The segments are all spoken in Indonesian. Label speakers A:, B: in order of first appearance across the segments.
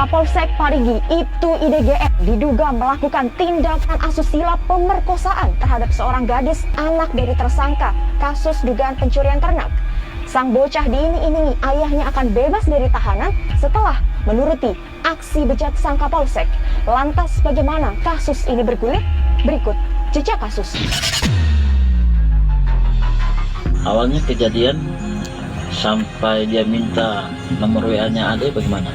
A: Kapolsek Parigi, Ibtu IDGM, diduga melakukan tindakan asusila pemerkosaan terhadap seorang gadis anak dari tersangka kasus dugaan pencurian ternak. Sang bocah diiming-imingi ayahnya akan bebas dari tahanan setelah menuruti aksi bejat sang Kapolsek. Lantas bagaimana kasus ini bergulir? Berikut jejak kasus.
B: Awalnya kejadian sampai dia minta nomor WA-nya adek bagaimana?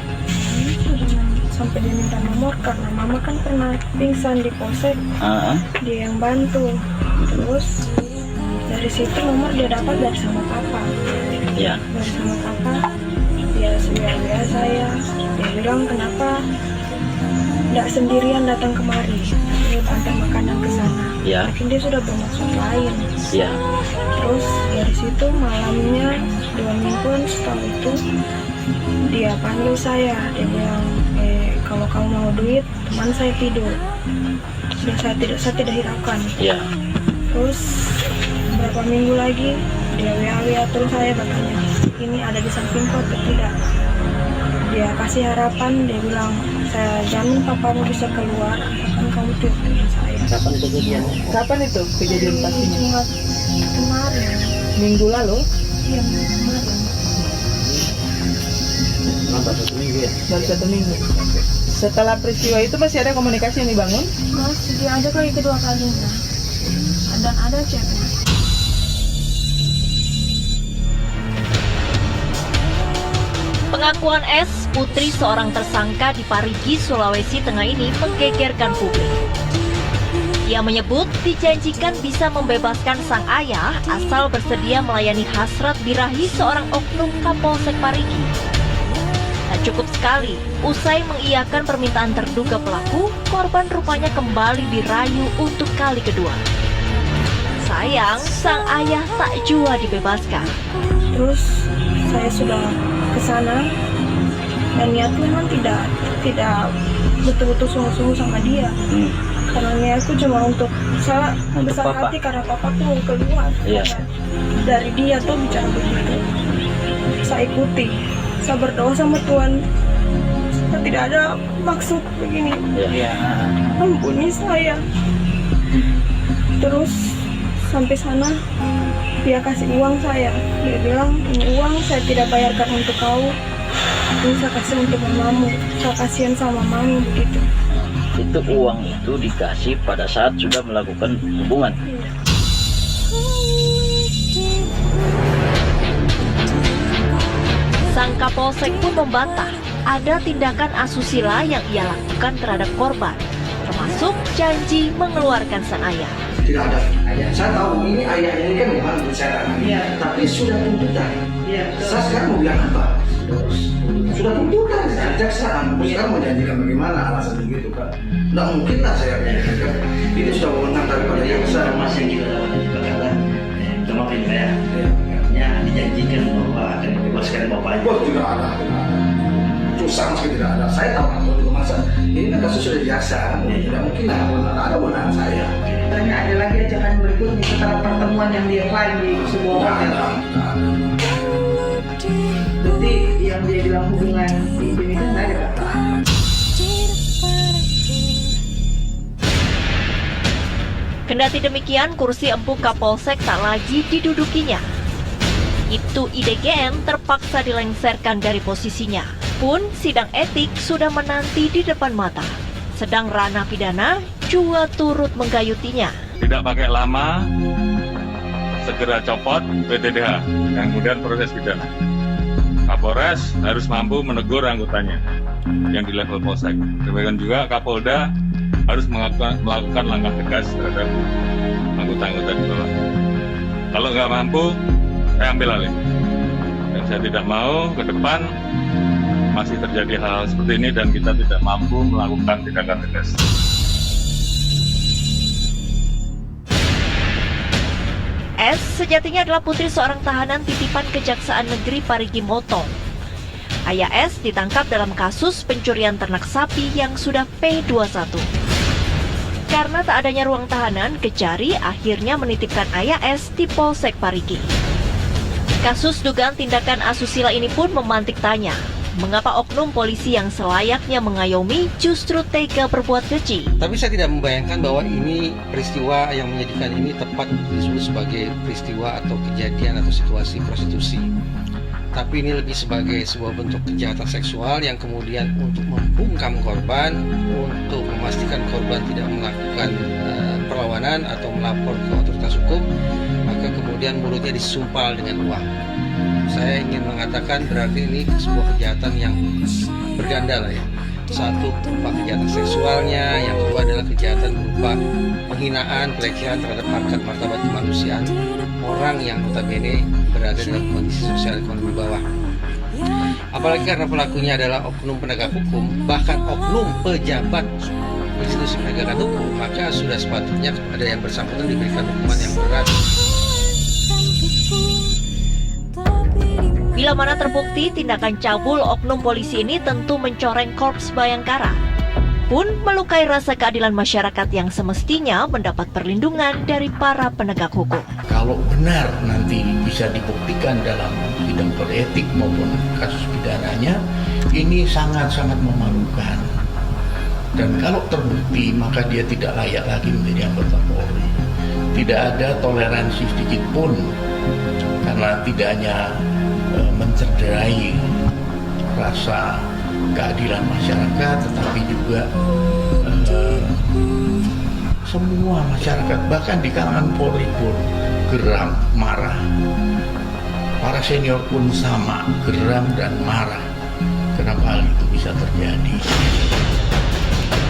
C: Sampai dia minta nomor karena mama kan pernah pingsan di polsek. Dia yang bantu. Terus dari situ nomor dia dapat dari sama papa.
B: Ya.
C: Dari sama papa dia WA saya. Dia bilang kenapa tidak sendirian datang kemari, dia antar makanan ke sana.
B: Ya.
C: Mungkin dia sudah bermaksud lain.
B: Ya.
C: Terus dari situ malamnya 2 mingguan setelah itu dia panggil saya. Dia bilang, kalau kamu mau duit, teman saya tidur. Dan saya tidak hiraukan.
B: Ya.
C: Terus beberapa minggu lagi dia WA terus saya bertanya, ini ada di sampingku atau tidak? Dia kasih harapan, dia bilang, saya jamin papamu bisa keluar, akan kamu tidur dengan saya.
B: Kapan kejadiannya?
D: Kapan itu kejadian pastinya?
C: Jumat kemarin.
D: Minggu lalu?
C: Iya, kemarin.
B: Baru 1 minggu ya?
D: Baru 1 minggu. Setelah peristiwa itu masih ada komunikasi yang dibangun?
C: Masih diajak lagi kedua kalinya. Dan ada chatnya.
E: Pengakuan S, putri seorang tersangka di Parigi, Sulawesi Tengah ini menggegerkan publik. Ia menyebut dijanjikan bisa membebaskan sang ayah asal bersedia melayani hasrat birahi seorang oknum Kapolsek Parigi. Tak cukup sekali, usai mengiyakan permintaan terduga pelaku, korban rupanya kembali dirayu untuk kali kedua. Sayang, sang ayah tak jua dibebaskan.
C: Terus saya sudah ke sana dan niatku memang tidak betul-betul sungguh-sungguh sama dia. Karena niatku cuma untuk besar
B: papa.
C: hati karena papaku mau keluar.
B: Iya.
C: Dari dia tuh bicara begitu. Saya ikuti. Saya berdoa sama Tuhan. Saya tidak ada maksud begini.
B: Iya.
C: Ampuni saya. Terus sampai sana dia kasih uang saya. Dia bilang, ini uang saya tidak bayarkan untuk kau, ini saya kasih untuk mamamu. Saya kasihan sama mamamu begitu.
B: Itu uang itu dikasih pada saat sudah melakukan hubungan.
E: Sang Kapolsek pun membantah ada tindakan asusila yang ia lakukan terhadap korban, termasuk janji mengeluarkan sang ayah.
F: Tidak ada ayah. Saya tahu ini ayah ini kan memang bicara, tapi sudah tuntutan. Saya sekarang mau bilang apa? Sudah tuntutan kejaksaan. Sekarang mau janjikan bagaimana alasan begitu kan? Tidak mungkin lah saya bilang. Ini sudah wewenang daripada jaksa.
G: Mas yang kita kata kemarin saya katanya dijanjikan bahwa akan dibebaskan bapaknya.
F: Oh tidak ada. Susah meski tidak ada. Saya tahu kalau itu masa ini kan kasus sudah jaksa. Tidak mungkin lah ada wewenang saya.
D: Tanya ada lagi ajakan berikutnya setelah pertemuan yang dia lain di sebuah hotel. Berarti yang dia bilang hubungan intim itu nggak ada kata.
E: Kendati demikian, kursi empuk Kapolsek tak lagi didudukinya. Ibtu IDGM terpaksa dilengsarkan dari posisinya. Pun sidang etik sudah menanti di depan mata. Sedang ranah pidana juga turut menggayutinya.
H: Tidak pakai lama, segera copot PTDH dan kemudian proses pidana. Kapolres harus mampu menegur anggotanya yang di level polsek. Demikian juga Kapolda harus melakukan langkah tegas terhadap anggota-anggota di bawah. Kalau nggak mampu, saya ambil alih. Dan saya tidak mau ke depan masih terjadi hal seperti ini dan kita tidak mampu melakukan tindakan tegas.
E: S sejatinya adalah putri seorang tahanan titipan Kejaksaan Negeri Parigi Motong. Ayah S ditangkap dalam kasus pencurian ternak sapi yang sudah P21. Karena tak adanya ruang tahanan, Kejari akhirnya menitipkan ayah S di Polsek Parigi. Kasus dugaan tindakan asusila ini pun memantik tanya. mengapa oknum polisi yang selayaknya mengayomi justru tega berbuat keji.
F: Tapi saya tidak membayangkan bahwa ini peristiwa yang menyedihkan ini tepat disebut sebagai peristiwa atau kejadian atau situasi prostitusi. Tapi ini lebih sebagai sebuah bentuk kejahatan seksual yang kemudian untuk membungkam korban, untuk memastikan korban tidak melakukan perlawanan atau melapor ke otoritas hukum, maka kemudian mulutnya disumpal dengan uang. Saya ingin mengatakan berarti ini sebuah kejahatan yang berganda lah ya. Satu berupa kejahatan seksualnya, yang kedua adalah kejahatan berupa penghinaan, pelecehan terhadap harkat martabat kemanusiaan orang yang notabene berada dalam kondisi sosial ekonomi bawah. Apalagi karena pelakunya adalah oknum penegak hukum, bahkan oknum pejabat institusi penegakan hukum, maka sudah sepatutnya kepada yang bersangkutan diberikan hukuman yang berat.
E: Bila mana terbukti tindakan cabul oknum polisi ini tentu mencoreng Korps Bayangkara, pun melukai rasa keadilan masyarakat yang semestinya mendapat perlindungan dari para penegak hukum.
I: Kalau benar nanti bisa dibuktikan dalam bidang kode etik maupun kasus pidananya, ini sangat-sangat memalukan. Dan kalau terbukti, maka dia tidak layak lagi menjadi anggota Polri. Tidak ada toleransi sedikit pun, karena tidak hanya mencederai rasa keadilan masyarakat, tetapi juga semua masyarakat, bahkan di kalangan Polri pun geram, marah. Para senior pun sama, geram dan marah. Kenapa hal itu bisa terjadi?